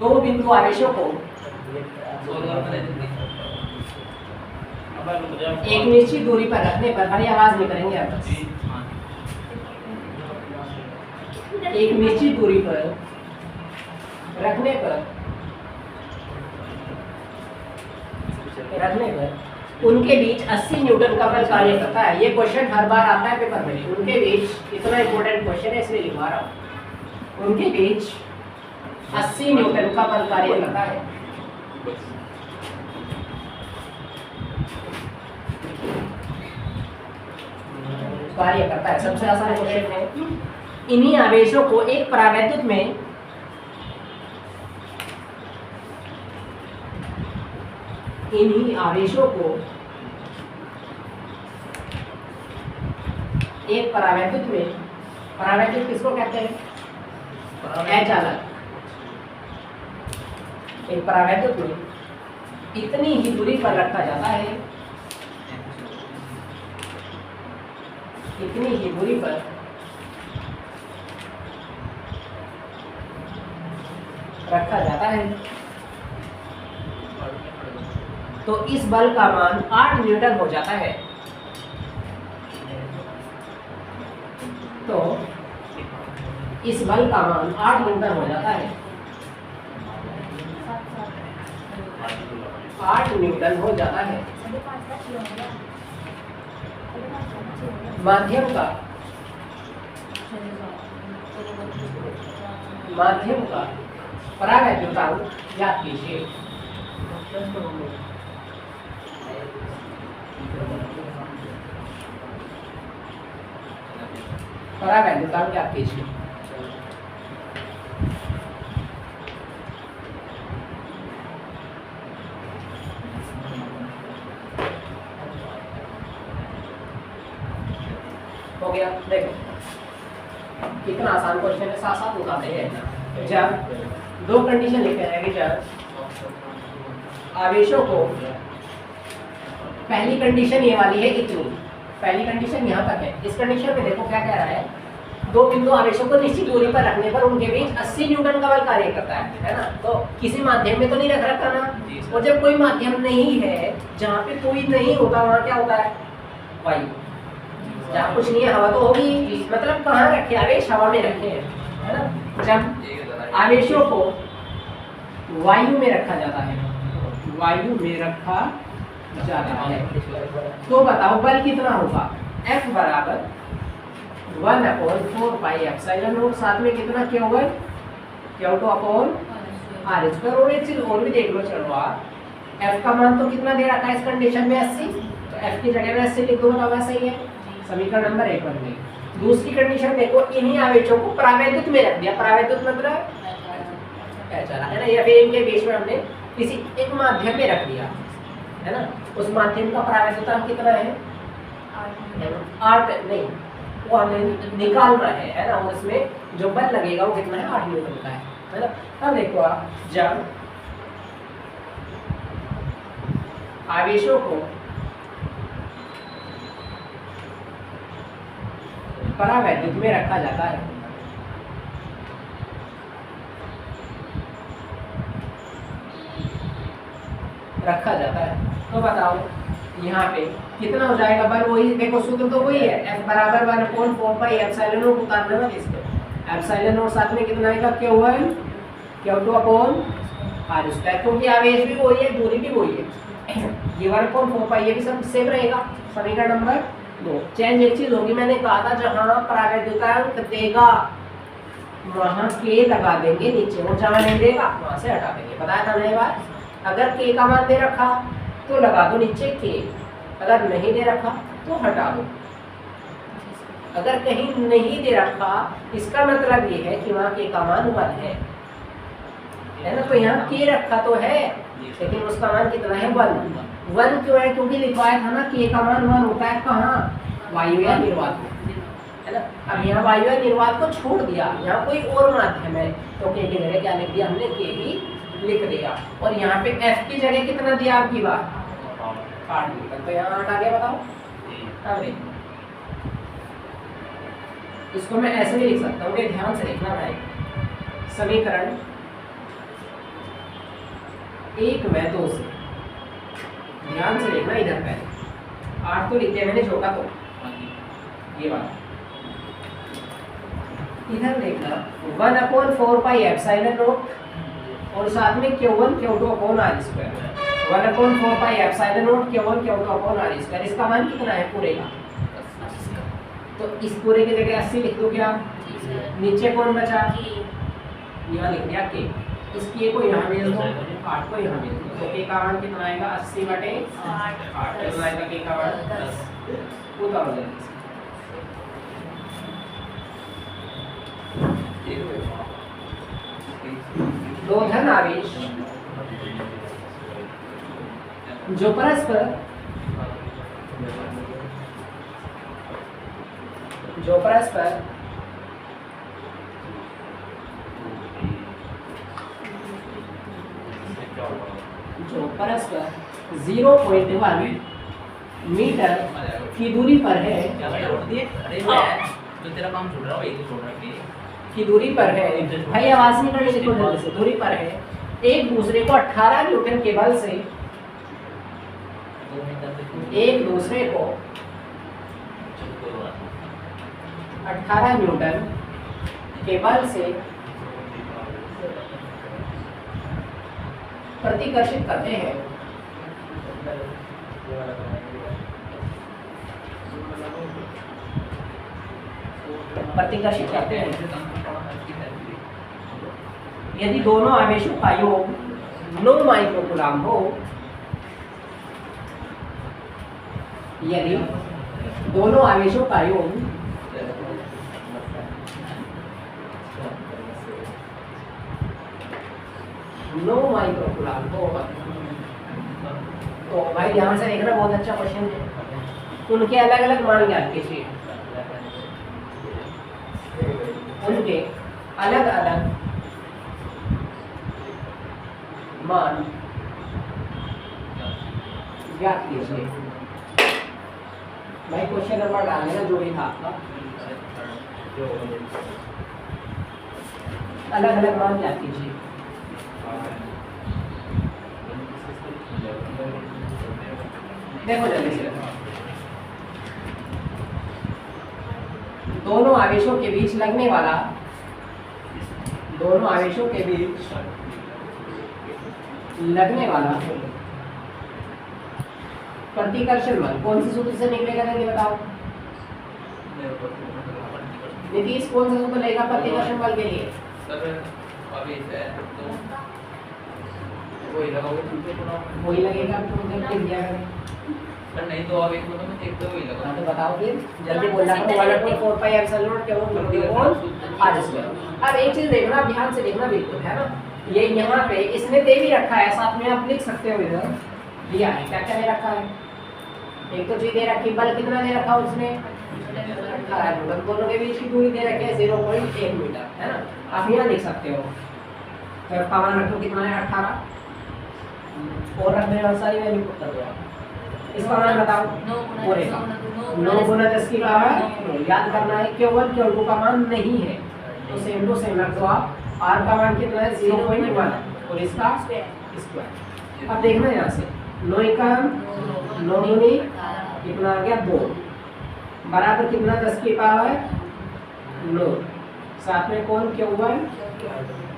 दो बिंदु आवेशों को एक निश्चित दूरी पर रखने पर, भाई आवाज नहीं करेंगे आप, एक निश्चित दूरी पर रखने पर उनके बीच 80 न्यूटन का बल कार्य करता है। ये क्वेश्चन हर बार आता है पेपर में। उनके बीच, इतना इंपॉर्टेंट क्वेश्चन है इसलिए लिखवा रहा हूँ। उनके बीच 80 न्यूटन का बल कार्य करता है। कार्य करता है, सबसे आसान क्वेश्चन है। इन्हीं आवेशों को एक परावैद्युत में इन्हीं आवेशों को एक परावैद्युत में, परावैद्युत किसको कहते हैं? अचालक। एक परावैद्युत में इतनी ही दूरी पर रखा जाता है, इतनी ही दूरी पर रखा जाता है, तो इस बल का मान 8 न्यूटन हो जाता है। तो इस बल का मान 8 न्यूटन हो जाता है, 8 न्यूटन हो जाता है। माध्यम का परावैद्युतांक ज्ञात कीजिए। परावैद्युतांक ज्ञात कीजिए। हो गया, देखो कितना आसान क्वेश्चन है, साथ साथ बताते हैं। जब दो कंडीशन लिखे हैं कि जब आवेशों को, पहली कंडीशन ये वाली है इतनी, पहली कंडीशन यहाँ तक है। इस कंडीशन में देखो क्या कह रहा है, दो बिंदु आवेशों को निश्चित दूरी पर रखने पर उनके बीच 80 न्यूटन का बल कार्य करता है ना। तो किसी माध्यम में तो नहीं रख रखा ना, और जब कोई माध्यम नहीं है, जहाँ पे कोई नहीं होता वहाँ क्या होता है? वायु। जहाँ कुछ नहीं है हवा तो होगी, मतलब कहाँ रखे? आवेश हवा में रखे हैं, है ना। जब आवेशों को वायु में रखा जाता है, वायु में रखा जाता है, तो बताओ बल कितना होगा? F बराबर 1/4 पाई एप्सिलॉन नॉट, साथ में कितना क्या होगा? Q2 upon R square. और एक चीज और भी देख लो, चलो आप F का मान तो कितना दे रखा है इस कंडीशन में? 80, तो F की जगह में 80 लिख दो, बताओ सही है। समीकरण नंबर 1 बन गई। दूसरी कंडीशन देखो, इन्हीं आवेशों को परावैद्युत में रख दिया। परावैद्युत मतलब चला है ना, या फिर इनके बीच में हमने किसी एक माध्यम में रख दिया, है ना। उस माध्यम का परावैद्युतांक कितना है? 8 नहीं, वो हमें निकालना है ना। और इसमें जो बल लगेगा वो कितना है? 8 न्यूटन का है ना। अब देखो आप, जब आवेशों को परावैद्युत में रखा जाता है, तो बताओ यहाँ पे कितना हो जाएगा बल? वही देखो, सूत्र तो वही है, F बराबर 1/4 पाई एप्सिलॉन नॉट, उतारना ना इसको। एप्सिलॉन नॉट साथ में कितना आएगा? Q2 अपॉन R स्क्वायर, क्योंकि आवेश भी वही है, दूरी भी वही है। ये 1/4 पाई, ये भी सब सेम रहेगा। समीकरण नंबर 2। चेंज एक चीज होगी, मैंने कहा था जहाँ परावैद्युतांक देगा वहाँ K लगा देंगे नीचे, वो जहाँ नहीं देगा वहाँ से हटा देंगे। बताया था मैंने बात। अगर K का मान दे रखा तो लगा दो नीचे K, अगर नहीं दे रखा तो हटा दो। अगर कहीं नहीं दे रखा, इसका मतलब ये है कि वहाँ K का मान 1 है ना। तो यहाँ K रखा तो है, लेकिन उसका मान कितना है? 1 क्यों है? क्योंकि लिखवाया था ना K का मान 1 होता है कहाँ? वायु या निर्वात में, है ना। अब यहाँ वायु या निर्वात को छोड़ दिया, यहाँ कोई और माध्यम है, तो K की जगह क्या लिख दिया हमने? K ही लिख दिया। और यहाँ पे F की जगह कितना दिया आपकी बात? 8 न्यूटन। तो यहाँ 8 आ गया, बताओ। अब इसको मैं ऐसे भी लिख सकता हूँ, ध्यान से लिखना भाई। समीकरण 1 व 2 से, ध्यान से देखना इधर पहले 8 तो लिखते हैं मैंने छोटा तो ये वाला, इधर देखना 1/4πε0 और साथ में Q1 Q2 upon r square, 1/4πε0 Q1 Q2 upon r square. इसका मान कितना है पूरे का? तो इस पूरे की जगह 80 लिख दो क्या? नीचे कौन बचा? यहाँ लिख दिया के, इस के को यहाँ भेज दो, 8 को यहाँ भेज दो, तो के का मान कितना आएगा? 80/8 कितना आएगा के का मान? 1000। दो धन आवेश जो परस्पर जो परस्पर 0.1 मीटर की दूरी पर है, की दूरी पर है, भाई आवाज नहीं करनी, देखो जल्दी से, दूरी पर है, एक दूसरे को 18 न्यूटन के बल से, एक दूसरे को 18 न्यूटन के बल से प्रतिकर्षित करते हैं, प्रतिकर्षित करते हैं। यदि दोनों आवेशों का योग 9 माइक्रोकूलम हो, यदि दोनों आवेशों का योग 9 माइक्रोकूलम हो, तो भाई ध्यान से देखना, बहुत अच्छा क्वेश्चन है। उनके अलग अलग मान ज्ञात कीजिए, उनके अलग अलग मान ज्ञात कीजिए। भाई क्वेश्चन नंबर डाल देना जो भी था आपका, अलग अलग मान ज्ञात कीजिए। देखो जल्दी से, दोनों आवेशों के बीच लगने वाला, दोनों आवेशों के बीच लगने वाला प्रतिकर्षण बल कौन से सूत्र से निकलेगा, ये बताओ। नीतीश कौन सा सूत्र लेगा प्रतिकर्षण बल के लिए? वही लगेगा, नहीं तो अब एक मतलब एक तो वही लगा। तो बताओ फिर जल्दी बोलना, 1/4πε0 अब एक चीज देखना, ध्यान से देखना बिल्कुल, है ना। ये यहाँ पे इसने दे भी रखा है, साथ में आप लिख सकते हो, इधर दिया है, क्या क्या दे रखा है? एक तो चीज दे रखी, बल कितना दे रखा उसने? 18 न्यूटन। दोनों के बीच की दूरी दे रखी है 0.1 मीटर, है ना। आप यहाँ लिख सकते हो, तो पावर रखो कितना है? 18 और रखने वाला सारी वैल्यू पुट कर दो। इसका मान बताओ, 9 गुना 10 की पावर, याद करना है Q1 Q2 का मान नहीं है, तो सेम टू सेम रख दो आप। R का मान कितना है? 0.1 और इसका स्क्वायर। अब देखना यहाँ से, 9 का 9 दूनी कितना आ गया? 2 बराबर कितना? 10 की पावर 9, साथ में कौन? Q1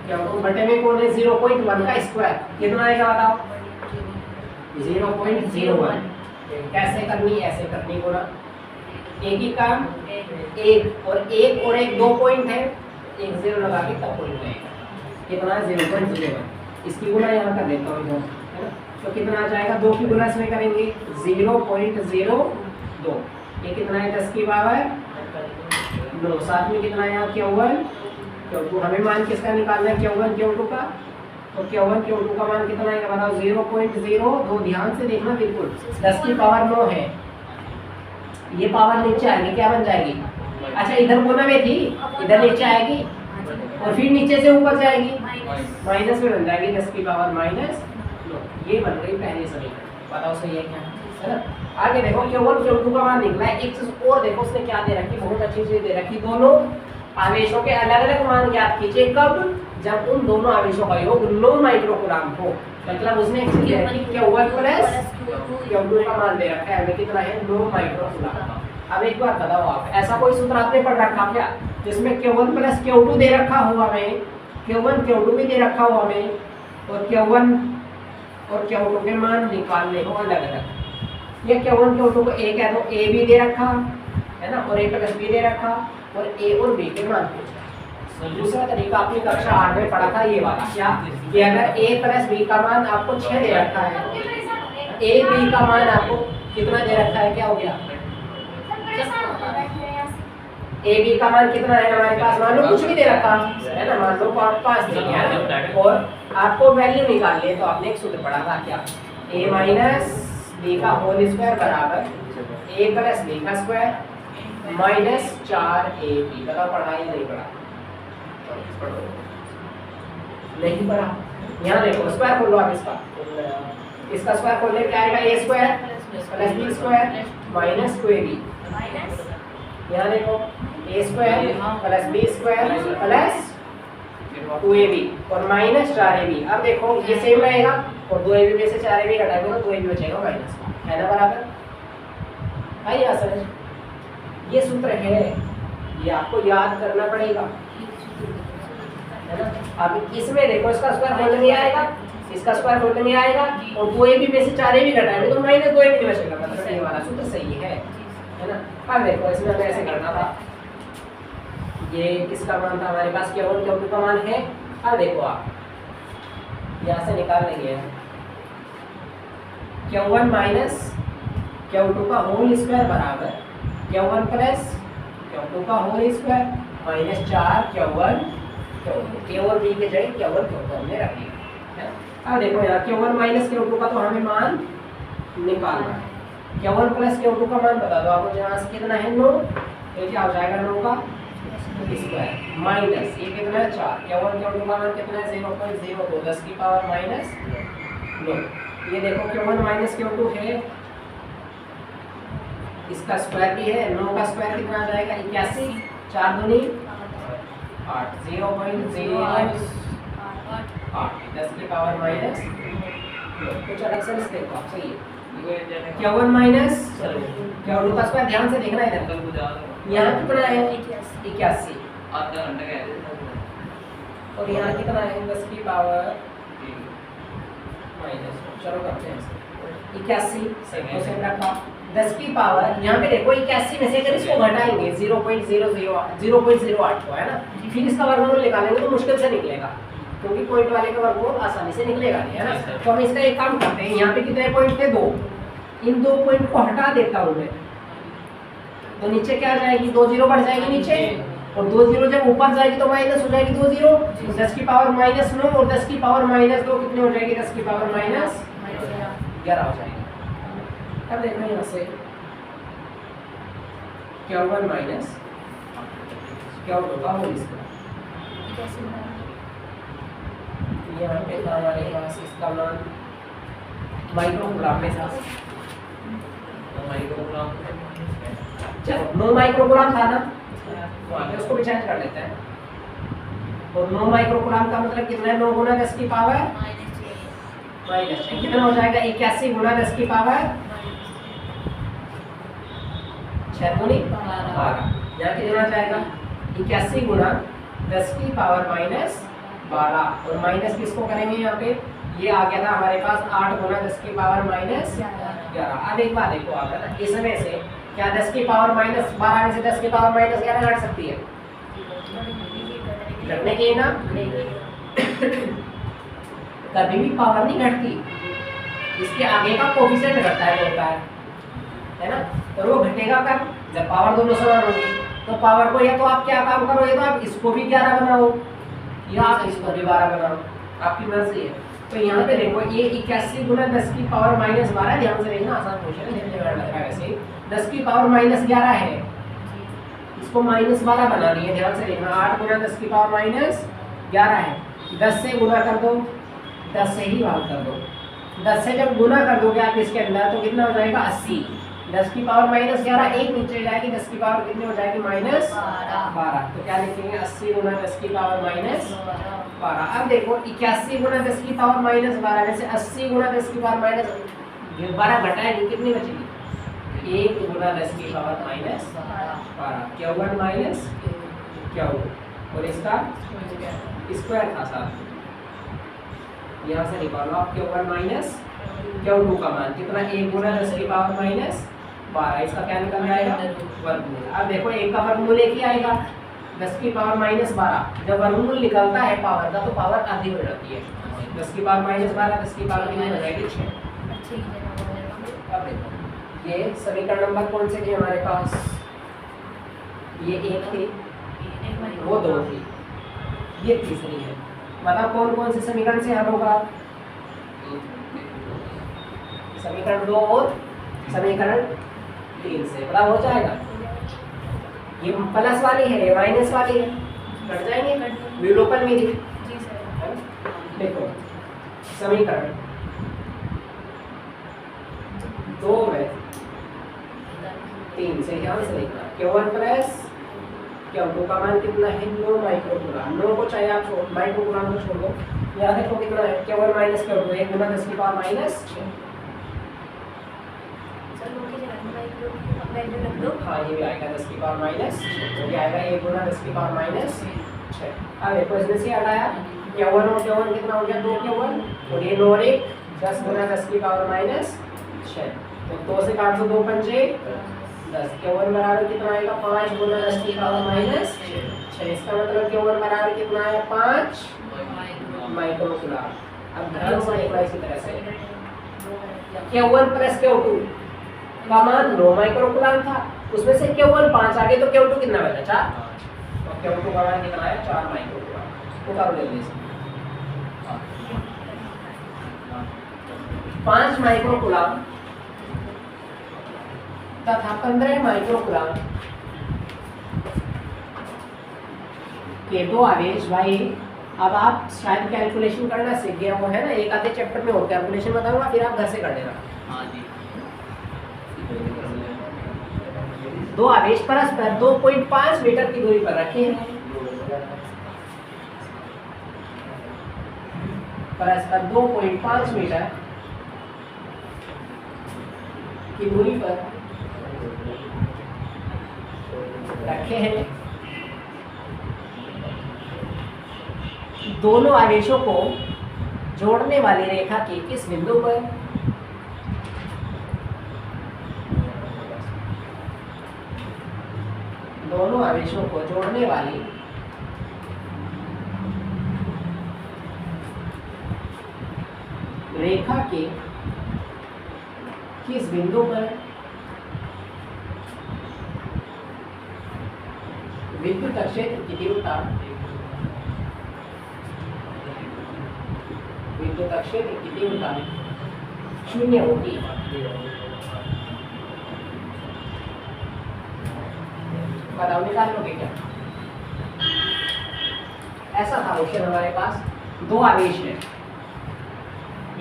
Q2 बटे में कौन है? 0.1 का स्क्वायर कितना आएगा बताओ? 0.01। कैसे करनी? ऐसे करनी को ना, एक ही काम, एक और एक 2 पॉइंट है, एक 0 लगा के तब पॉइंट आएगा, कितना? 0.01। इसकी गुना यहाँ कर देता हूँ, है ना। तो कितना आ जाएगा? 2 की गुना इसमें करेंगे 0.02, ये कितना है? 10 की पावर 9, साथ में कितना है यहाँ? Q1 Q2। हमें मान किसका निकालना है? Q1 Q2 का। तो Q1 Q2 का मान कितना है बताओ? 0.02। ध्यान से देखना बिल्कुल, 10 की पावर 9 है, ये पावर नीचे आएगी, क्या बन जाएगी? अच्छा इधर गुना में थी, इधर नीचे आएगी और फिर नीचे से ऊपर जाएगी, माइनस में बन जाएगी 10 की पावर -9। ये बन गई पहली समीकरण। बताओ सही है क्या, है ना। आगे देखो Q1 Q2 का मान निकला है। एक चीज और देखो उसने क्या दे रखी, बहुत अच्छी चीज दे रखी। दोनों आवेशों के अलग अलग मान ज्ञात कीजिए। कब? जब उन दोनों आवेशों का योग 9 माइक्रोकूलम हो, मतलब उसने Q1 प्लस Q2 का मान दे रखा है हमें कितना है 9 माइक्रोकूलम। अब एक बार बताओ आप, ऐसा कोई सूत्र आपने पढ़ रखा क्या जिसमें Q1 प्लस Q2 दे रखा हो हमें, Q1 Q2 भी दे रखा हो हमें, और Q1 और Q2 के मान निकालने हो अलग अलग। ये Q1 Q2 को एक है तो A भी दे रखा है ना, और A प्लस B दे रखा, और A और B के मान पूछा। दूसरा तरीका आपने कक्षा 8 में पढ़ा था ये वाला, क्या कि अगर A प्लस B का मान आपको 6 दे रखा है, A B का मान आपको कितना दे रखा है, क्या हो गया ए बी का मान कितना है हमारे पास, मान लो कुछ भी दे रखा है ना, मान लो 5 दे दिया है, और आपको वैल्यू निकालनी है तो आपने एक सूत्र पढ़ा था क्या, a माइनस बी का होल स्क्वायर बराबर a प्लस बी का स्क्वायर माइनस 4ab। बताओ पढ़ा या नहीं पढ़ा, नहीं पढ़ा। यहाँ देखो स्क्वायर खोल लो आप इसका स्क्वायर खोलने क्या आएगा, a square plus B square minus 2ab। यहाँ देखो a square plus B square plus 2ab और माइनस 4ab। अब देखो ये सेम रहेगा और 2ab में से 4ab घटाएंगे तो 2ab बचेगा माइनस, है ना बराबर। भाई आसान ये सूत्र है, ये आपको याद करना पड़ेगा, है ना। अब इसमें देखो इसका स्क्वायर खोलने में आएगा, इसका स्क्वायर खोलने में आएगा, और 2ab में से 4ab घटाएंगे तो माइनस 2ab बचेगा, मतलब ये वाला सूत्र सही है ना। अब देखो इसमें हमें ऐसे करना था, ये किसका मान था हमारे पास, Q1 Q2 का मान है। अब देखो आप यहाँ से निकाल लेंगे Q1 माइनस Q2 का होल स्क्वायर बराबर Q1 प्लस Q2 का whole square minus 4 Q1 Q2। A और B के जगह Q1 Q2 हमने रख लिया। अब देखो यहाँ Q1 माइनस Q2 का तो हमें मान निकालना है, Q1 प्लस Q2 का मान बता दो आपको, यहाँ से कितना है 9, तो क्या हो जाएगा 9 का स्क्वायर माइनस ये कितना है 4, Q1 Q2 का मान कितना है 0.02 10 की पावर माइनस 9। ये देखो Q1 माइनस Q2 है, इसका स्क्वायर भी है, 9 का स्क्वायर कितना आ जाएगा 81, 4 दूनी 8, 0.08 10 की पावर माइनस 9। कुछ अलग से देखो आप, सही है। Q1 माइनस Q2 का स्क्वायर ध्यान से देखना है इधर, यहाँ कितना है 81 आधा घंटा का है, और यहाँ कितना है 10 की पावर माइनस, चलो करते हैं 81 सेम रखा 10 की पावर, यहाँ पे देखो 81 में से अगर इसको घटाएंगे 0.08 को, है ना, फिर इसका वर्गमूल निकालेंगे तो मुश्किल से निकलेगा, क्योंकि पॉइंट वाले का वर्गमूल आसानी से निकलेगा नहीं, है ना। तो हम इसका एक काम करते हैं, यहाँ पे कितने पॉइंट थे 2, इन 2 पॉइंट को हटा देता हूँ मैं, तो नीचे क्या आ जाएगी 2 0 बढ़ जाएगी नीचे, और 2 0 जब ऊपर जाएगी तो माइनस हो जाएगी 2 0, 10 की पावर माइनस 9 और 10 की पावर माइनस 2 कितनी हो जाएगी 10 की पावर माइनस 11 हो जाएगी। अब देखना यहाँ से Q1 माइनस Q2 का होल स्क्वायर, यहाँ पे था हमारे पास इसका मान माइक्रोकूलम में था, चलो 9 माइक्रोकूलम था ना, तो आगे उसको भी चेंज कर लेते हैं। और 9 माइक्रोकूलम का मतलब कितना है, 9 गुना 10 की पावर माइनस 6, कितना हो जाएगा 81 गुना 10 की पावर 6 दूनी 12। यहाँ कितना आ जाएगा 81 गुना 10 की पावर माइनस 12, और माइनस किसको करेंगे यहाँ पे, ये आ गया था हमारे पास 8 गुना 10 की पावर माइनस 11। अब एक बात देखो आप, है ना, इसमें से क्या 10 की पावर माइनस 12 में से 10 की पावर माइनस 11 घट सकती है, घटने की ना कभी भी पावर नहीं घटती, इसके आगे का कोफिशिएंट घटता है ना, और वो घटेगा कब, जब पावर दोनों समान होंगी। तो पावर को या तो आप क्या काम करो, या तो आप इसको भी 11 बनाओ या आप इसको भी 12 बनाओ, आपकी मर्जी है। तो यहाँ पे देखो ये 81 गुना 10 की पावर माइनस 12, ध्यान से देखना, आसान क्वेश्चन है, वैसे 10 की पावर माइनस 11 है, इसको माइनस 12 बनानी है, ध्यान से देखना। 8 गुना 10 की पावर माइनस 11 है, 10 से गुना कर दो, 10 से ही भाग कर दो, 10 से जब गुना कर दोगे आप इसके अंदर तो कितना हो जाएगा 80, 10 की पावर -11 एक नीचे जाएगी, 10 की पावर कितनी हो जाएगी -12। तो क्या लिखेंगे 80 गुना 10 की पावर -12। अब देखो 81 गुना 10 की पावर -12 में से 80 गुना 10 की पावर -12 घटाएंगे कितनी बचेगी 1 गुना 10 की पावर -12 51 माइनस 51 और इसका स्क्वायर था साथ यहाँ से निकालो आप Q1 माइनस Q2 का मान कितना 1 गुना 10 की पावर -12 इसका क्या निकल जाएगा वर्गमूल। अब देखो एक का वर्गमूल एक ही आएगा 10 की पावर -12 जब वर्गमूल निकलता है पावर का तो पावर आधी हो जाती है 10 की पावर -12 10 की पावर कितनी हो जाएगी 6। अब देखो ये समीकरण नंबर कौन से थे हमारे पास ये एक थी वो दो थी ये तीसरी है। बताओ कौन कौन से समीकरण से हल होगा समीकरण 2 और समीकरण 3 से पता हो जाएगा। ये प्लस वाली है ये माइनस वाली है कट जाएंगे विलोपन विधि। देखो समीकरण 2 में 3 से ध्यान से लिखना Q1 प्लस Q2 का मान कितना है 9 माइक्रोकूलम 9 को चाहे आप माइक्रोकूलम को छोड़ दो यहाँ देखो कितना है Q1 माइनस Q2 1 गुना 10 की पावर -6। हाँ ये भी आएगा 10 की पावर -6 तो क्या आएगा 1 गुना 10 की पावर -6। अब देखो इसमें से हटाया Q1 और Q1 कितना हो गया 2 Q1 और ये 9 और 1 10 गुना 10 की पावर -6 तो 2 से काट दो 2 पंचे 10 Q1 बराबर कितना आएगा 5 गुना 10 की पावर -6 इसका मतलब Q1 बराबर कितना है 5 माइक्रोकूलम। अब ध्यान से देखो इसी तरह से Q1 प्लस Q2 का मान 9 माइक्रोकूलम था उसमें से Q1 5 आ गए तो Q2 कितना बचा 4 तो Q2 का मान कितना है 4 माइक्रोकूलम। उतारो जल्दी से 5 माइक्रोकूलम तथा 15 माइक्रोकूलम के दो आवेश भाई। अब आप शायद कैलकुलेशन करना सीख गए वो है ना एक आधे चैप्टर में हो कैलकुलेशन बताऊंगा फिर आप घर से कर लेना। दो आवेश परस्पर 2.5 मीटर की दूरी पर रखे हैं परस्पर 2.5 मीटर की दूरी पर रखे हैं। दोनों आवेशों को जोड़ने वाली रेखा के किस बिंदु पर दोनों आवेशों को जोड़ने वाली रेखा के किस बिंदु पर विद्युत क्षेत्र की तीव्रता विद्युत क्षेत्र की तीव्रता 0 होगी। बताओ निकाल लोगे क्या ऐसा था क्वेश्चन हमारे पास दो आवेश है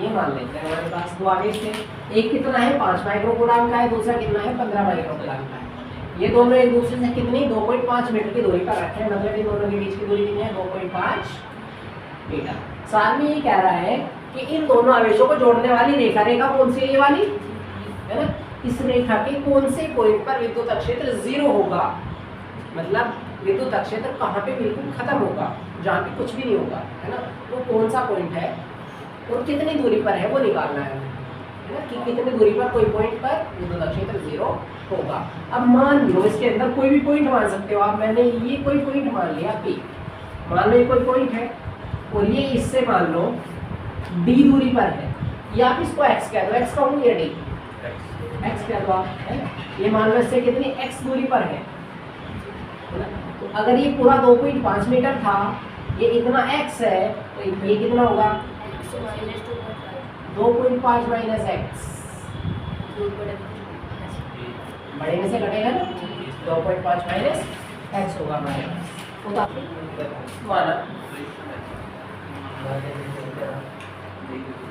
ये मान लेते हैं हमारे पास दो आवेश थे एक कितना है 5 माइक्रोकूलम का है दूसरा कितना है 15 माइक्रोकूलम का है। ये दोनों एक दूसरे से कितनी 2.5 मीटर की दूरी पर रखे हैं मतलब इन दोनों के बीच की दूरी कितनी है 2.5 मीटर। साथ में ये कह रहा है कि इन दोनों आवेशों को जोड़ने वाली रेखा रेखा कौन सी है ये वाली है ना इस रेखा के कौन से पॉइंट पर विद्युत क्षेत्र 0 होगा मतलब विद्युत क्षेत्र कहाँ पे बिल्कुल खत्म होगा जहाँ पे कुछ भी नहीं होगा है ना वो कौन सा पॉइंट है और कितनी दूरी पर है वो निकालना है ना कि कितनी दूरी पर कोई पॉइंट पर विद्युत क्षेत्र 0 होगा। अब मान लो इसके अंदर कोई भी पॉइंट मान सकते हो आप मैंने ये कोई पॉइंट मान लिया P मान लो ये कोई पॉइंट है और ये इससे मान लो D दूरी पर है या आप इसको x कह दो x कहूँ या D x कह दो आप है ये मान लो इससे कितनी x दूरी पर है तो अगर ये पूरा 2.5 मीटर था ये इतना x है तो ये कितना होगा 2.5 माइनस x बड़े में से घटेगा ना 2.5 माइनस x होगा हमारे पास माना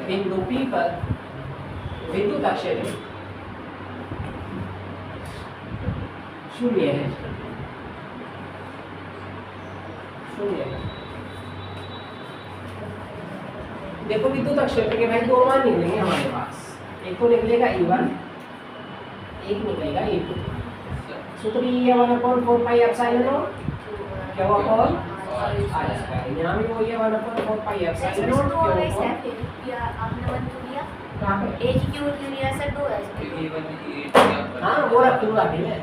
बिंदु P पर विद्युत क्षेत्र शून्य है, शून्य है। देखो विद्युत क्षेत्र के भाई दो मान निकलेंगे हमारे पास, एक तो निकलेगा E1, एक निकलेगा E2। सूत्र ये 1/4πε0 क्या हुआ कॉल r²। यहाँ भी वही है 1/4πε0 क्या हुआ कहाँ पे हाँ वो रख दूंगा अभी मैं,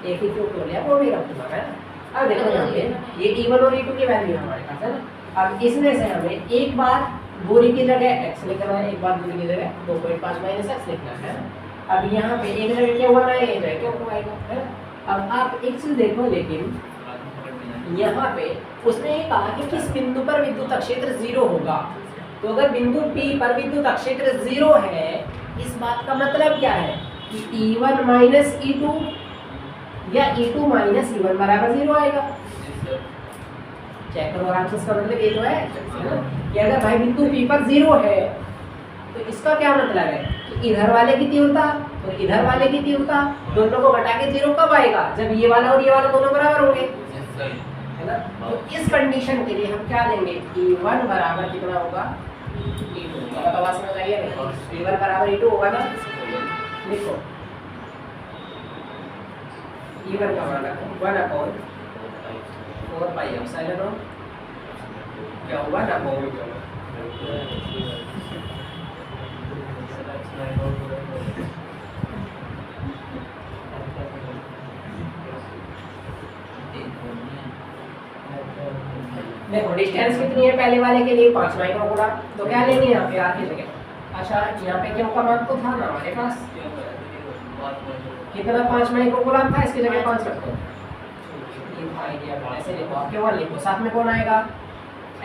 एक ही क्यों लिया वो भी रख दूंगा मैं। अब देखो यहाँ पे ये E1 और E2 की वैल्यू हमारे पास है ना। अब इसमें से हमें एक बार दूरी की जगह x लिखना है, एक बार दूरी की जगह 2.5 - x लिखना है। अब यहाँ पे एक जगह क्या हुआ ना, एक जगह क्या हुआ आएगा है ना। अब आप एक चीज देखो, लेकिन यहाँ पे उसने ये कहा कि किस बिंदु पर विद्युत क्षेत्र 0 होगा। तो अगर बिंदु P पर विद्युत क्षेत्र 0 है, इस बात का मतलब क्या है कि E1 - E2 या E2 - E1 बराबर 0 आएगा। चेक करो आराम से, इसका मतलब ये तो है ना कि अगर भाई बिंदु P पर 0 है तो इसका क्या मतलब है कि इधर वाले की तीव्रता और इधर वाले की तीव्रता दोनों को घटा के 0 कब आएगा, जब ये वाला और ये वाला दोनों बराबर होंगे, है ना। तो इस कंडीशन के लिए हम क्या लेंगे, E1 बराबर कितना होगा, E2 होगा। तो बात समझ आई है, E1 बराबर E2 होगा ना। लिखो E1 का मान रखो 1/4πε0 क्या हुआ ना हो देखो डिस्टेंस कितनी है पहले वाले के लिए 5 माइक्रोकूलम, तो क्या लेंगे यहाँ पे आगे जगह। अच्छा यहाँ पे क्या का मान तो था ना हमारे पास, कितना 5 माइक्रोकूलम था, इसकी जगह 5 रख दो। ऐसे लिखो, आपके वन लिखो, साथ में कौन आएगा,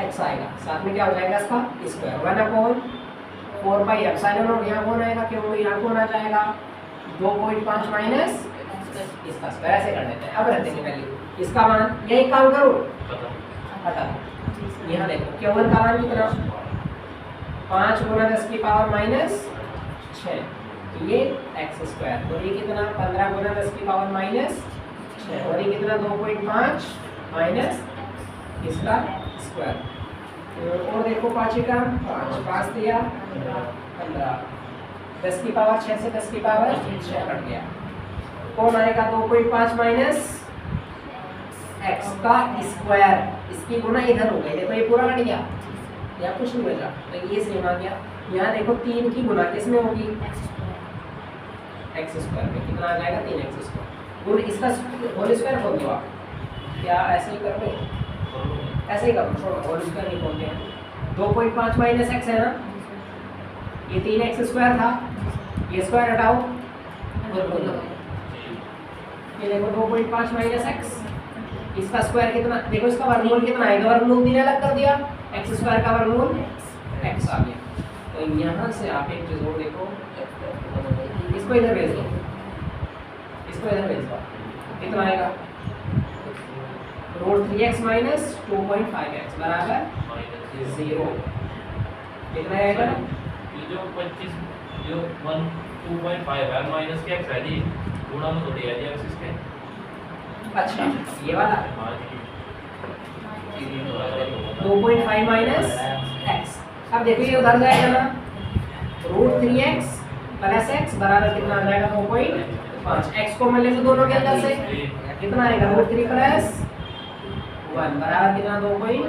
x आएगा, साथ में क्या हो जाएगा इसका स्क्वायर 1/4πε0। यहाँ कौन आएगा, क्यों यहाँ कौन आ जाएगा 2.5 माइनस इसका स्क्वायर। ऐसे कर देते हैं। अब रहते हैं वैल्यू, इसका मान यही काम करो, हटा दो। यहाँ देखो Q1 का मान कितना, 5 × 10⁻⁻6, ये x², और ये कितना 15 × 10⁻⁻6, और ये कितना 2.5 माइनस इसका स्क्वायर। और देखो 5 का 5 दिया 15, 10⁻6 से 10⁻6 कट गया, कौन आएगा 2.5 माइनस x का स्क्वायर, इसकी गुना इधर हो गई। देखो ये पूरा कट गया, या कुछ नहीं बचा, तो ये सेम आ गया। यहाँ देखो 3 की गुना किस में होगी, x² में कितना आ जाएगा 3x², गुण इसका होल स्क्वायर खोल दो आप, क्या ऐसे ही कर लो, ऐसे ही करो, छोड़ो होल स्क्वायर नहीं खोलते हैं। 2.5 माइनस x है ना, ये 3x² था, ये स्क्वायर हटाओ, ये देखो 2.5 माइनस x, इसका स्क्वायर कितना, देखो इसका वर्गमूल कितना आएगा, वर्गमूल 3 अलग कर दिया, x² का वर्गमूल x आ गया। तो यहाँ से आप एक चीज और देखो, इसको इधर भेज दो, इसको इधर भेज दो, कितना आएगा √3x - 2.5x बराबर 0। कितना आएगा, ये जो 25 जो 2.5 है माइनस के x है जी, गुणा में थोड़ी है जी x इसके। अच्छा ये वाला 2.5 माइनस x, अब देखो ये उधर जाएगा ना, √3x + x बराबर कितना आ जाएगा 2.5। x को मैं ले लूं दोनों के अंदर से, कितना आएगा √3 + 1 बराबर कितना 2.5।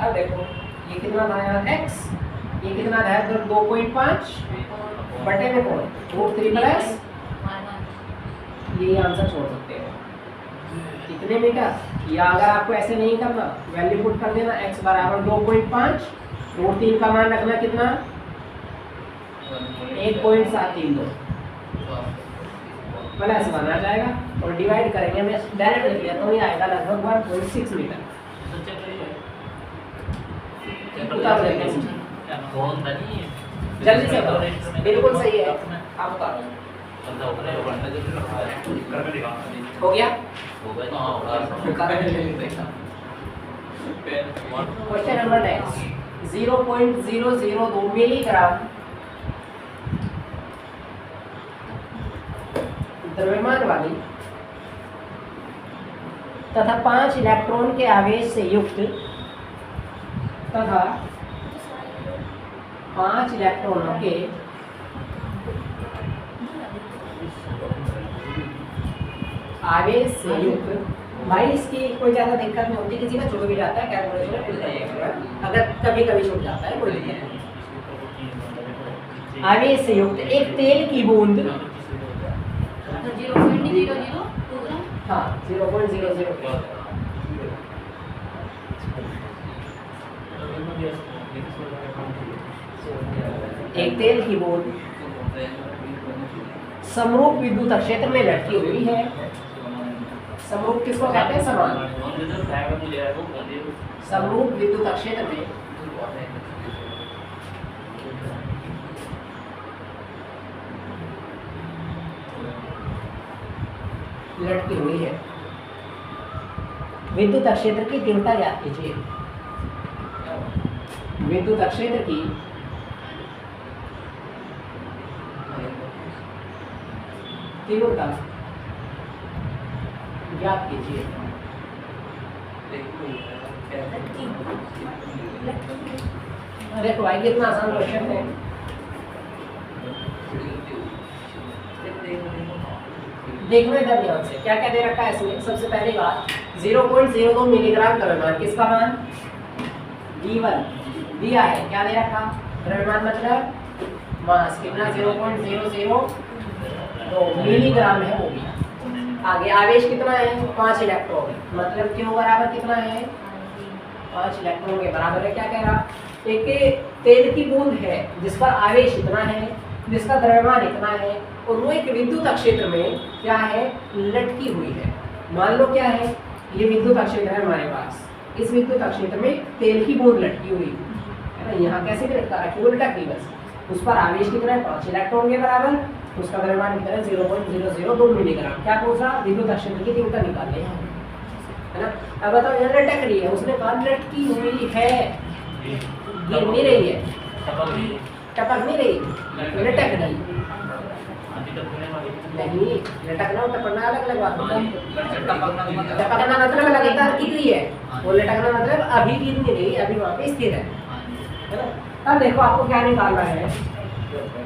अब देखो ये कितना था यहाँ x, ये कितना है 2.5 बटे में कौन √3 + ये आंसर छोड़ सकते हो कितने मीटर, या अगर आपको ऐसे नहीं करना वैल्यू पुट कर देना x बराबर 2.5, √3 का मान रखना कितना 1.732 प्लस 1 आ जाएगा, और डिवाइड करेंगे, मैं डायरेक्ट लिख लेता हूँ, ये आएगा लगभग 1.6 मीटर। उतार देते हैं जल्दी से करो, बिल्कुल सही है, आप उतारो। हो गया क्वेश्चन नंबर नेक्स्ट, 0.002 मिलीग्राम द्रव्यमान वाली तथा 5 इलेक्ट्रॉन के आवेश से युक्त तथा 5 इलेक्ट्रॉनों के आवेश से युक्त। भाई इसकी कोई ज़्यादा दिक्कत नहीं होती, किसी का छूट भी जाता है, कैलकुलेशन में खुल जाएगा, अगर कभी कभी छूट जाता है कोई दिक्कत नहीं। आवेश से युक्त एक तेल की बूंद, 0.002 हाँ 0.00, एक तेल की बूंद समरूप विद्युत क्षेत्र में लटकी हुई है। समरूप किसको कहते हैं? समान। समरूप विद्युत क्षेत्र में लटकी हुई है। विद्युत क्षेत्र की तीव्रता ज्ञात कीजिए। विद्युत क्षेत्र की तीव्रता ज्ञात कीजिए। देखो भाई कितना आसान क्वेश्चन है। देखो इधर ध्यान से क्या क्या दे रखा है इसमें। सबसे पहली बात 0.02 मिलीग्राम द्रव्यमान, किसका मान? V1 दिया है। क्या दे रखा? द्रव्यमान मतलब मास कितना? 0.002 मिलीग्राम है वो भी। आगे आवेश कितना है? 5 इलेक्ट्रॉन, मतलब क्यों बराबर कितना है? 5 इलेक्ट्रॉन के बराबर है। क्या कह रहा? एक तेल की बूंद है जिस पर आवेश इतना है, जिसका द्रव्यमान इतना है, और वो एक विद्युत क्षेत्र में क्या है? लटकी हुई है। मान लो क्या है, ये विद्युत क्षेत्र है हमारे पास, इस विद्युत क्षेत्र में तेल की बूंद लटकी हुई है ना। यहाँ कैसे भी लटका रखी, वो लटक गई बस। उस पर आवेश कितना है? 5 इलेक्ट्रॉन के बराबर, उसका द्रव्यमान कितना है? 0.002 मिलीग्राम। क्या पूछ रहा? विद्युत क्षेत्र की तीव्रता निकालनी है ना। अब बताओ, यहाँ लटक रही है, उसने कहा लटकी हुई है, गिर नहीं रही है, टपक नहीं रही, लटक रही नहीं। लटकना और टपकना अलग अलग बात होता है। टपकना मतलब लगातार गिर रही है, वो लटकना मतलब अभी गिर नहीं रही, अभी वहाँ पे स्थिर है ना। अब देखो आपको क्या निकालना है?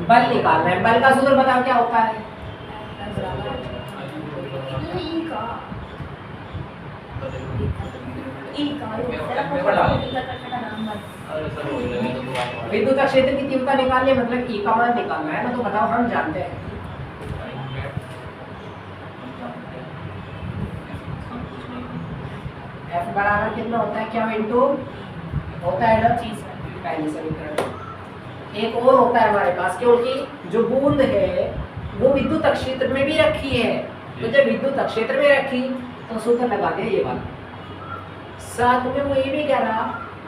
बल निकालना है। बल का सूत्र बताओ क्या होता है? विद्युत क्षेत्र की तीव्रता निकालनी है, मतलब ई का मान निकालना है ना। तो बताओ, हम जानते हैं F बराबर कितना होता है? क्या इनटू होता है ना, पहली समीकरण। एक और होता है हमारे पास, क्योंकि जो बूंद है वो विद्युत क्षेत्र में भी रखी है, तो जब विद्युत क्षेत्र में रखी तो सूत्र लगा दिया ये वाला। साथ में वो ये भी कह रहा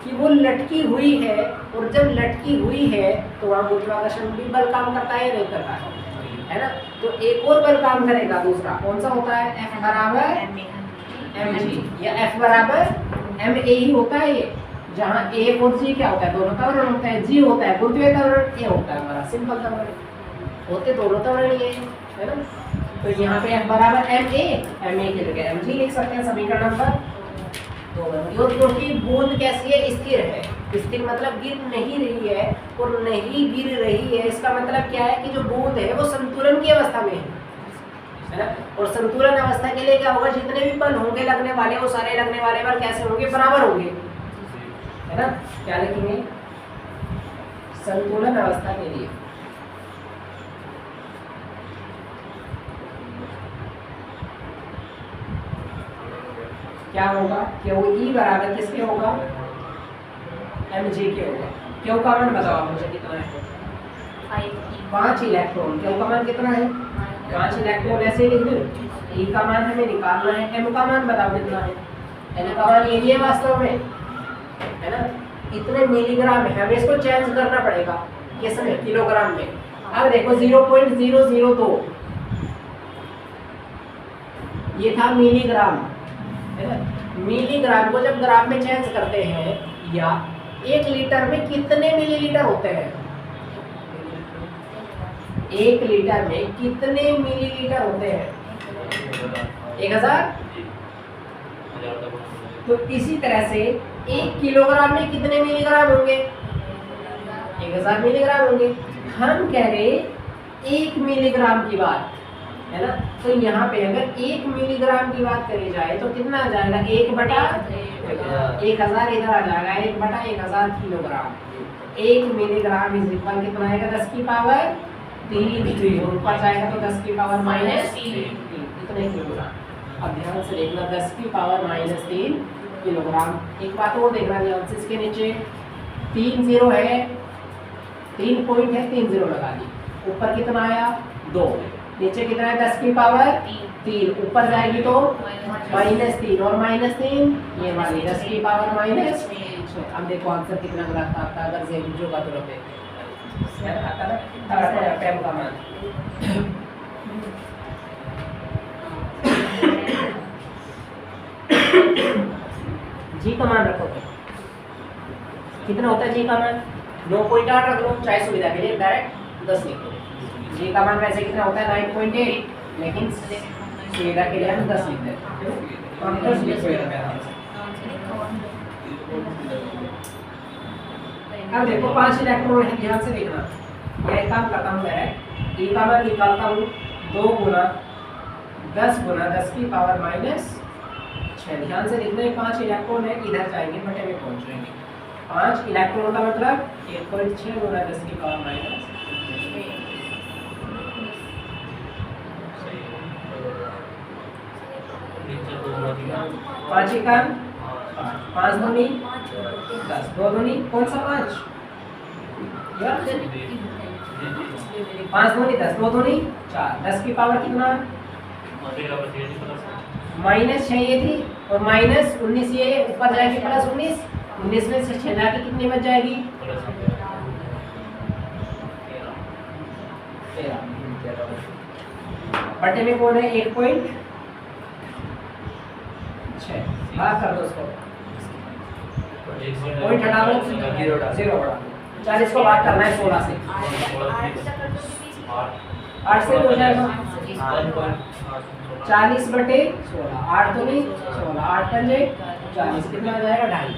कि वो लटकी हुई है, और जब लटकी हुई है तो वहाँ गुरुत्वाकर्षण भी बल काम करता है या नहीं करता है ना। तो एक और बल काम करेगा, दूसरा कौन सा होता है? F बराबर mg या F बराबर ma ही होता है ये, जहाँ a और g क्या होता है? दोनों त्वरण होता है। g होता है गुरुत्वीय त्वरण, a होता है हमारा सिंपल त्वरण, होते दोनों त्वरण ही है ना। तो यहाँ पे F बराबर ma की जगह mg लिख सकते हैं समीकरण नंबर 2। क्योंकि बूंद कैसी है? स्थिर है। स्थिर मतलब गिर नहीं रही है और नहीं गिर रही है, इसका मतलब क्या है कि जो बूंद है वो संतुलन की अवस्था में है ना। और संतुलन अवस्था के लिए क्या होगा? जितने भी बल होंगे लगने वाले, वो सारे लगने वाले बल कैसे होंगे? बराबर होंगे, है ना। क्या लिखेंगे? संतुलन अवस्था के लिए क्या होगा? क्यू ई बराबर किसके होगा? mg के होगा। क्यू का मान बताओ मुझे कितना है? 5 इलेक्ट्रॉन। क्यू का मान कितना है? 5 इलेक्ट्रॉन। ऐसे ही लिख दो। ई का मान हमें निकालना है, एम का मान बताओ कितना है? एम का मान यही है वास्तव में, है ना। इतने मिलीग्राम है, हमें इसको चेंज करना पड़ेगा किसमें? किलोग्राम में। अब देखो 0.002 ये था मिलीग्राम, है ना। मिलीग्राम को जब ग्राम में चेंज करते हैं, या 1 लीटर में कितने मिलीलीटर होते हैं? 1 लीटर में कितने मिलीलीटर होते हैं? 1000। तो इसी तरह से 1 किलोग्राम में कितने मिलीग्राम होंगे? 1000 मिलीग्राम होंगे। हम कह रहे 1 मिलीग्राम की बात है ना, तो यहाँ पे अगर 1 मिलीग्राम की बात करी जाए तो कितना आ जाएगा? 1/1000 इधर आ जाएगा, 1/1000 किलोग्राम। 1 मिलीग्राम इज इक्वल कितना आएगा? 10 की पावर 3 ऊपर जाएगा तो 10 की पावर -3 इतने किलोग्राम। अब ध्यान से देखना, 10 की पावर -3 किलोग्राम। एक बात और देखना ध्यान से, इसके नीचे 3 जीरो है, 3 पॉइंट है, 3 जीरो लगा दी। ऊपर कितना आया? 2। नीचे कितना है? 10 की पावर 3 ऊपर जाएगी तो -3 और -3 ये वाली 10 की पावर -6। अब देखो आंसर कितना गलत आता है, अगर जेबीजो का तो रखे आता ना थर्ड टाइम का मान। जी का मान रखो तो कितना होता है जी का मान? 9.8 रख लो, चाहे सुविधा के लिए डायरेक्ट 10 लिख लो। जी का मान वैसे कितना होता है? 9.8, लेकिन सुविधा के लिए हम 10 लिखते हैं। हम 10 लिख रहे हैं। अब देखो 5 इलेक्ट्रॉन है, ध्यान से देखना। यह काम करता हूँ डायरेक्ट, ई का मान निकालता हूँ 2 गुना 10 गुना 10 की पावर -6। ध्यान से देखना, 5 इलेक्ट्रॉन है, इधर जाएंगे बटे में पहुँचेंगे। 5 इलेक्ट्रॉन का मतलब 1.6 गुना 10 की पावर -6। 5 इकान 5 दूनी 10, 2 दूनी कौन सा 5? 5 दूनी 10, 2 दूनी 4, 10 की पावर कितना? -6 ये थी और -19 ये ऊपर जाएगी +19। 19 में से 6 जाके कितनी बच जाएगी? 13। बटे में कौन है? 1.6। भाग कर दो उसको, पॉइंट हटा लो, 0 बढ़ा। 40 को भाग करना है 16 से, 8 से हो जाएगा 40 बटे 16। 8 तो नहीं 16, 8 पंजे 40, कितना आ जाएगा? 2.5।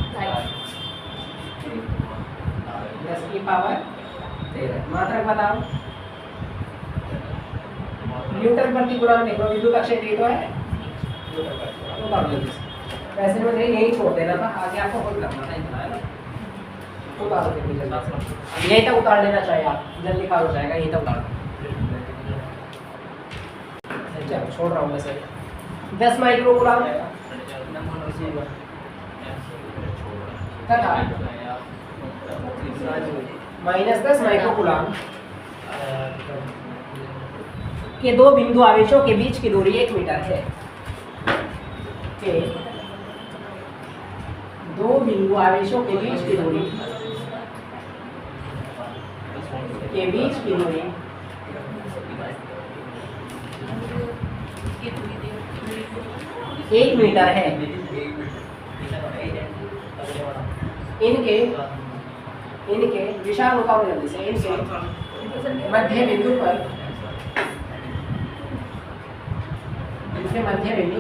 10 की पावर 13। मात्रक बताओ। न्यूटन प्रति कूलम देखो, विद्युत क्षेत्र तो है, वैसे में नहीं यही छोड़ देना था, आगे आपको खुद करना था इतना, है ना। उतारो देखो जल्दी, यही तक उतार लेना चाहिए आप, जल्दी पार हो जाएगा, यही तक उतार। चलो छोड़ रहा हूँ मैं सर। 10 माइक्रो कूलम तथा -10 माइक्रो कूलम के 2 बिंदु आवेशों के बीच की दूरी 1 मीटर है। के 2 बिंदु आवेशों के बीच की दूरी 1 मीटर है। इनके विशाल होता हूँ जल्दी से, इनके मध्य बिंदु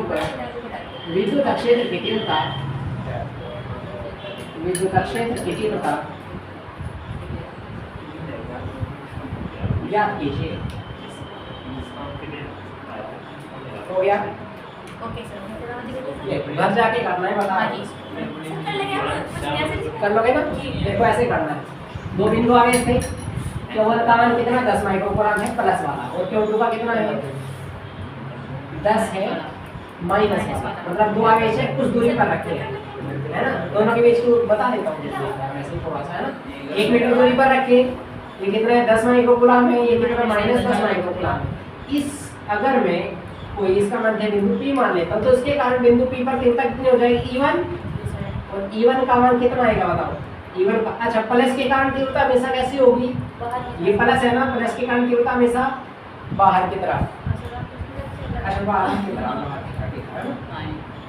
पर विद्युत क्षेत्र की तीव्रता ज्ञात कीजिए। हो गया? ओके सर, घर जाके करना है, बता कर लोगे ना? देखो ऐसे करना है। 2 बिंदु आवेश थे, Q1 का मान कितना? 10 माइक्रो कूलम है प्लस वाला, और Q2 का कितना है? 10 है माइनस वाला। मतलब 2 आवेश है, कुछ दूरी पर रखे हैं, है ना। दोनों के बीच को बता देता हूँ वैसे थोड़ा सा, है ना। 1 मीटर दूरी पर रखे, ये कितना है? 10 माइक्रो कूलम है, ये कितना? -10 माइक्रो कूलम है। इस अगर मैं कोई इसका मध्य बिंदु P मान लेता हूँ तो इसके कारण बिंदु P पर तीव्रता कितनी हो जाएगी? E1, और E1 का मान कितना आएगा बताओ? E1 का, अच्छा प्लस के कारण तीव्रता हमेशा कैसी होगी? ये प्लस है ना, प्लस के कारण तीव्रता हमेशा बाहर की तरफ, अच्छा बाहर की तरफ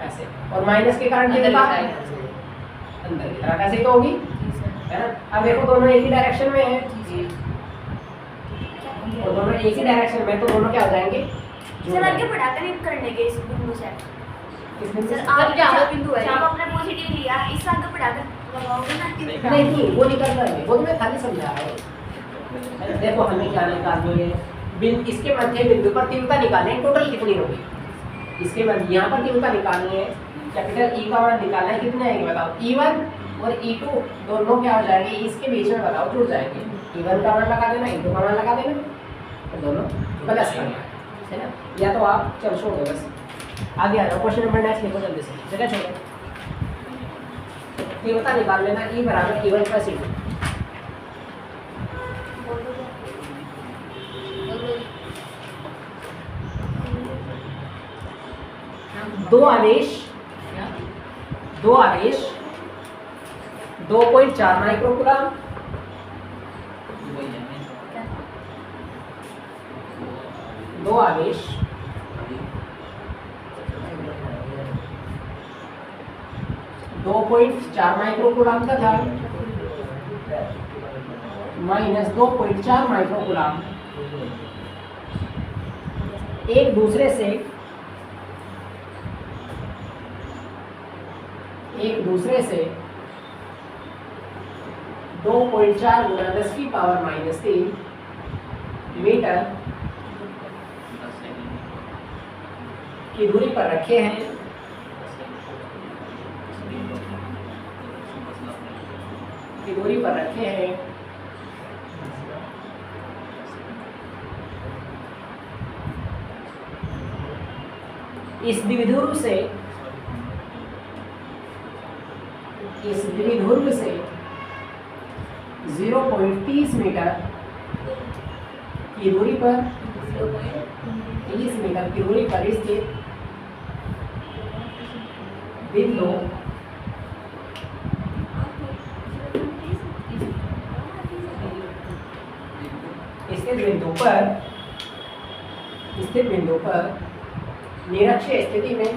ऐसे, और माइनस के कारण तीव्रता अंदर की तरफ ऐसे तो होगी, है ना। अब देखो दोनों एक ही डायरेक्शन में है, और दोनों एक ही डायरेक्शन में, तो दोनों क्या हो जाएंगे? सर आगे बढ़ाकर करने के इस बिंदु से किस बिंदु सर से? आप जहाँ बिंदु है। जब आपने पॉजिटिव लिया इस आगे बढ़ाकर लगाओगे ना नहीं वो निकल रहा है, वो तो मैं खाली समझा रहा हूँ। देखो हमें क्या निकालनी है, इसके मध्य बिंदु पर तीव्रता निकालनी है, टोटल कितनी होगी इसके मध्य, यहाँ पर तीव्रता निकालनी है, कैपिटल ई का मान निकालना है, कितने आएंगे बताओ, E1 और E2 दोनों क्या हो जाएंगे, इसके बीच में बताओ जुड़ जाएंगे, E1 का मान लगा देना, E2 का मान लगा देना, तो दोनों प्लस करना है ना। या तो आप चलो छोड़ दो बस, आगे आ जाओ, क्वेश्चन नंबर नेक्स्ट लिखो जल्दी से, जगह छोड़ो। तीव्रता निकाल लेना, E बराबर E1 प्लस E2। दो आवेश 2.4 माइक्रोकूलम, दो आवेश 2.4 माइक्रोकूलम तथा माइनस 2.4 माइक्रोकूलम एक दूसरे से 2.4 गुना 10 की पावर माइनस 3 मीटर की दूरी पर रखे हैं, इस द्विध्रुव से 0.30 मीटर की दूरी पर स्थित बिंदु पर निरक्षीय स्थिति में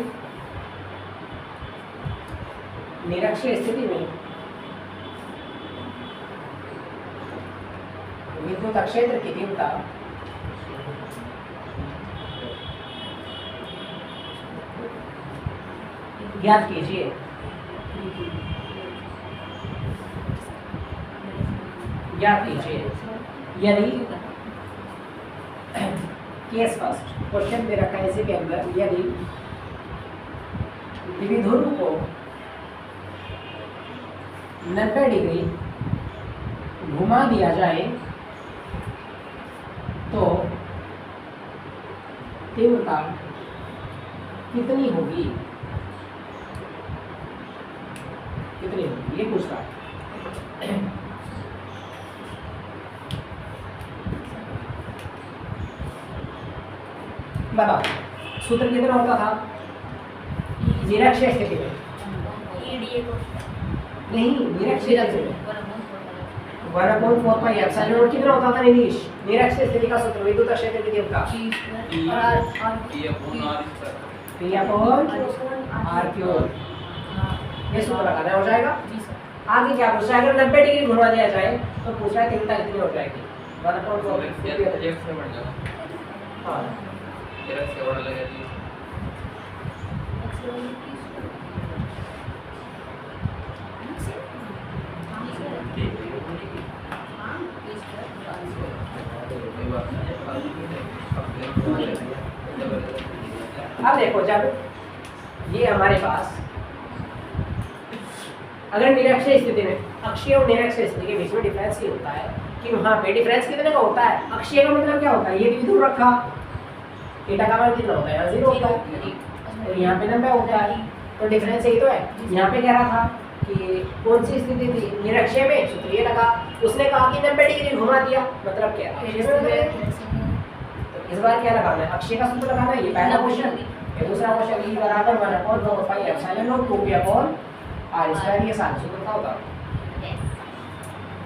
विद्युत क्षेत्र की तीव्रता ज्ञात कीजिए। यदि केस फर्स्ट क्वेश्चन दे रखा है इसी के अंदर, यदि द्विध्रुव को 90 डिग्री घुमा दिया जाए तो तीव्रता कितनी होगी, ये पूछ रहा है। बताओ सूत्र कितना होता था निरक्षीय स्थिति में, नहीं निरक्षीय स्थिति में 1/4 एप्सिलॉन कितना होता था नीतीश, निरक्षीय स्थिति का सूत्र विद्युत क्षेत्र की तीव्रता P/R², ये सूत्र लगाना हो जाएगा। आगे क्या पूछा है, अगर 90 डिग्री घुमा दिया जाए तो पूछा है तीव्रता कितनी हो जाएगी, 1/4 हाँ अब देखो, जब ये हमारे पास अगर निरक्षीय स्थिति में अक्षीय और निरक्षीय स्थिति के बीच में डिफरेंस ये होता है कि वहाँ पे डिफरेंस कितने का होता है, अक्षीय का मतलब क्या होता है, ये द्विध्रुव रखा, थीटा का मान कितना होता है, यहाँ 0 होता है और यहाँ पे 90 होता है, तो डिफरेंस यही तो है। यहाँ पे कह रहा था कि कौन सी स्थिति थी, निरक्षीय में, सूत्र ये लगा, उसने कहा कि 90 डिग्री घुमा दिया, मतलब क्या, इस बार क्या लगाना है, अक्षीय का सूत्र लगाना है, ये पहला क्वेश्चन। ये दूसरा क्वेश्चन, E बराबर 1/4 एप्सिलॉन 2πr², ये सारा सूत्र का होगा।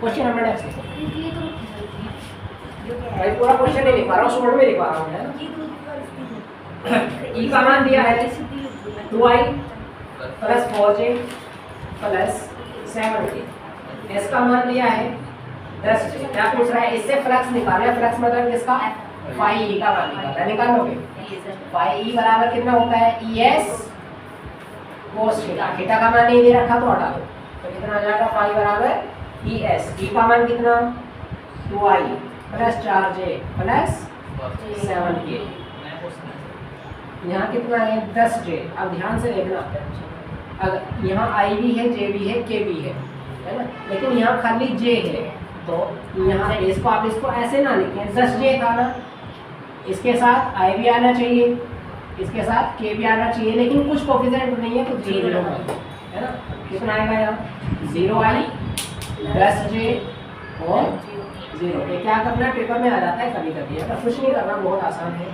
क्वेश्चन नंबर नेक्स्ट, भाई पूरा क्वेश्चन नहीं लिख पा रहा हूँ, शॉर्ट में लिख पा रहा हूँ मैं। E का मान दिया है 2i + 4j + 7k, S का मान दिया है 10j। क्या पूछ रहा है, इससे फ्लक्स निकालना है, फ्लक्स मतलब किसका, phi E का मान निकालना है, निकालोगे। phi E बराबर कितना होता है, ES cos थीटा, थीटा का मान नहीं दे रखा तो हटा दो, तो कितना आ जाएगा फाई बराबर ई एस, ई का मान कितना 2i plus 4j plus 7k, यहाँ कितना है 10j। अब ध्यान से देखना, अगर यहाँ i भी है, j भी है, k भी है ना, लेकिन यहाँ खाली j है, तो यहाँ इसको आप इसको ऐसे ना लिखें, 10j था ना, इसके साथ i भी आना चाहिए, इसके साथ k भी आना चाहिए, लेकिन कुछ कोफिशिएंट नहीं है तो 0 है ना। कितना आएगा यहाँ 0i 10j और 0। ये क्या करना है, पेपर में आ जाता है कभी कभी, है ना, कुछ नहीं करना, बहुत आसान है।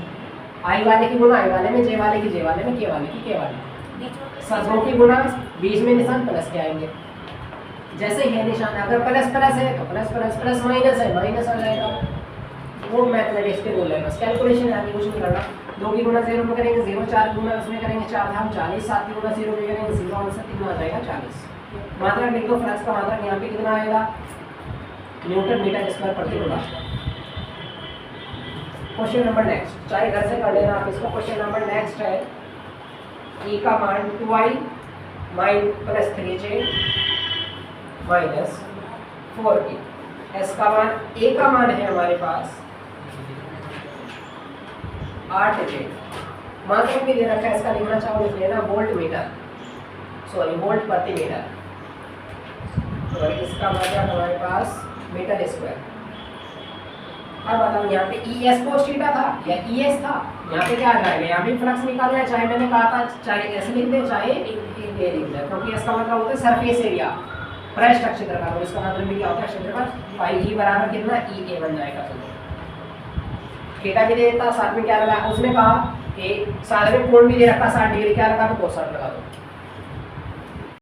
i वाले की गुणा i वाले में, j वाले की j वाले में, k वाले की k वाले में, सदों की गुणा बीच में निशान प्लस के आएंगे, जैसे है निशान, अगर प्लस प्लस है तो प्लस प्लस, प्लस माइनस है माइनस आ जाएगा। वो मैथमेटिक्स के रूल है, बस कैलकुलेशन है, आगे कुछ नहीं करना। 2 की गुणा 0 में करेंगे 0, 4 की गुणा उसमें करेंगे 4 धाम 40, 7 की गुणा 0 में करेंगे 0, आंसर कितना आ जाएगा 40। मात्रा लिख दो, फ्लक्स का मात्रा यहाँ पे कितना आएगा न्यूटन मीटर स्क्वायर प्रति मीटर। क्वेश्चन नंबर नेक्स्ट, चाहे घर से कर लेना आप इसको। क्वेश्चन नंबर नेक्स्ट है, ई का मान 2i plus 3j minus 4k, S का मान, ए का मान है हमारे पास 8j, मात्रक भी दे रखा है, इसका लिखना चाहो लिख लेना वोल्ट मीटर, सॉरी वोल्ट प्रति मीटर, और इसका मात्रक हमारे पास मीटर स्क्वायर। अब बताओ यहाँ पे ई एस कोस थीटा था या ई एस था, यहाँ पे क्या आ जाएगा, यहाँ भी फ्लक्स निकालना है, चाहे मैंने कहा था चाहे ऐसे लिख दे चाहे ए लिख दे, क्योंकि इसका मतलब होता है सरफेस एरिया, पृष्ठ क्षेत्रफल, और इसका मतलब भी क्या होता है क्षेत्रफल। फाई ई बराबर कितना ई ए बन जाएगा। थीटा भी दे देता, साथ में क्या लगा, उसने कहा कि साथ में कोण भी दे रखा 60 डिग्री, क्या लगा तो कोस 60 लगा दो।